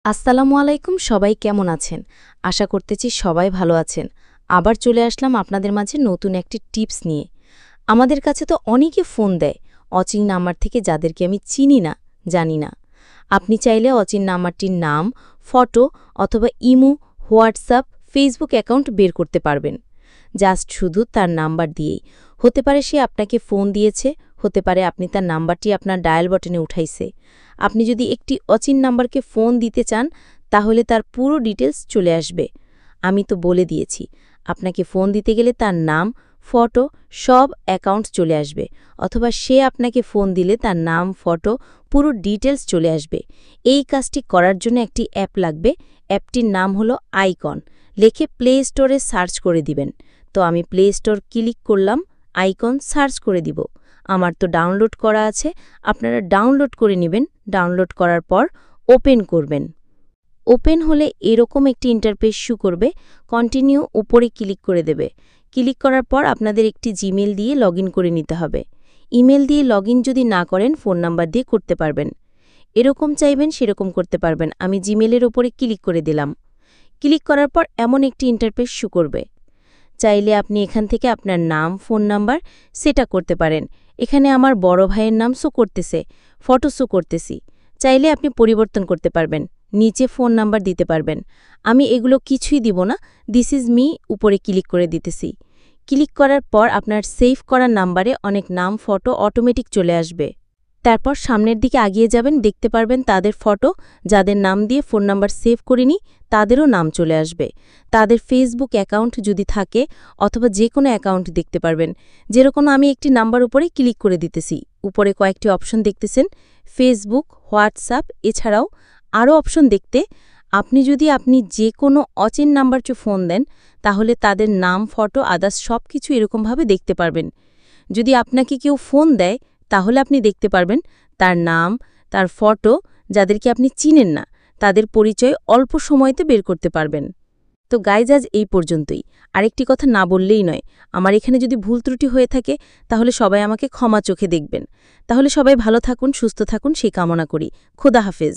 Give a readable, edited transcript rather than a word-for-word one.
আসসালামু আলাইকুম, সবাই কেমন আছেন? আশা করতেছি সবাই ভালো আছেন। আবার চলে আসলাম আপনাদের মাঝে নতুন একটি টিপস নিয়ে। আমাদের কাছে তো অনেকে ফোন দেয় অচিন নাম্বার থেকে, যাদেরকে আমি চিনি না, জানি না। আপনি চাইলে অচিন নাম্বারটির নাম, ফটো অথবা ইমো, হোয়াটসঅ্যাপ, ফেসবুক অ্যাকাউন্ট বের করতে পারবেন জাস্ট শুধু তার নাম্বার দিয়েই। হতে পারে সে আপনাকে ফোন দিয়েছে, হতে পারে আপনি তার নাম্বারটি আপনার ডায়াল বটনে উঠাইছে। আপনি যদি একটি অচিন নাম্বারকে ফোন দিতে চান, তাহলে তার পুরো ডিটেলস চলে আসবে। আমি তো বলে দিয়েছি, আপনাকে ফোন দিতে গেলে তার নাম, ফটো, সব অ্যাকাউন্ট চলে আসবে, অথবা সে আপনাকে ফোন দিলে তার নাম, ফটো, পুরো ডিটেলস চলে আসবে। এই কাজটি করার জন্য একটি অ্যাপ লাগবে। অ্যাপটির নাম হলো আইকন। লিখে প্লে স্টোরে সার্চ করে দিবেন। তো আমি প্লে স্টোর ক্লিক করলাম, আইকন সার্চ করে দিব। আমার তো ডাউনলোড করা আছে, আপনারা ডাউনলোড করে নেবেন। ডাউনলোড করার পর ওপেন করবেন। ওপেন হলে এরকম একটি ইন্টারফেস শো করবে। কন্টিনিউ উপরে ক্লিক করে দেবে। ক্লিক করার পর আপনাদের একটি জিমেল দিয়ে লগইন করে নিতে হবে। ইমেল দিয়ে লগইন যদি না করেন, ফোন নাম্বার দিয়ে করতে পারবেন। এরকম চাইবেন সেরকম করতে পারবেন। আমি জিমেলের ওপরে ক্লিক করে দিলাম। ক্লিক করার পর এমন একটি ইন্টারফেস শো করবে। চাইলে আপনি এখান থেকে আপনার নাম, ফোন নাম্বার সেটা করতে পারেন। এখানে আমার বড় ভাইয়ের নাম শো করতেছে, ফটো শো করতেছি। চাইলে আপনি পরিবর্তন করতে পারবেন, নিচে ফোন নাম্বার দিতে পারবেন। আমি এগুলো কিছুই দিব না, দিস ইজ মি উপরে ক্লিক করে দিতেছি। ক্লিক করার পর আপনার সেভ করা নাম্বারে অনেক নাম, ফটো অটোমেটিক চলে আসবে। তারপর সামনের দিকে আগিয়ে যাবেন, দেখতে পারবেন তাদের ফটো। যাদের নাম দিয়ে ফোন নাম্বার সেভ করিনি, তাদেরও নাম চলে আসবে। তাদের ফেসবুক অ্যাকাউন্ট যদি থাকে, অথবা যে কোনো অ্যাকাউন্ট দেখতে পারবেন। যেরকম আমি একটি নাম্বার উপরে ক্লিক করে দিতেছি। উপরে কয়েকটি অপশন দেখতেছেন, ফেসবুক, হোয়াটসঅ্যাপ, এছাড়াও আরও অপশন দেখতে। আপনি যে কোনো অচেন নাম্বার ফোন দেন, তাহলে তাদের নাম, ফটো, আদার্স সব কিছু এরকমভাবে দেখতে পারবেন। যদি আপনাকে কেউ ফোন দেয়, তাহলে আপনি দেখতে পারবেন তার নাম, তার ফটো। যাদেরকে আপনি চিনেন না, তাদের পরিচয় অল্প সময়তে বের করতে পারবেন। তো গাইজ, আজ এই পর্যন্তই। আরেকটি কথা না বললেই নয়, আমার এখানে যদি ভুল ত্রুটি হয়ে থাকে, তাহলে সবাই আমাকে ক্ষমা চোখে দেখবেন। তাহলে সবাই ভালো থাকুন, সুস্থ থাকুন, সেই কামনা করি। খোদা হাফেজ।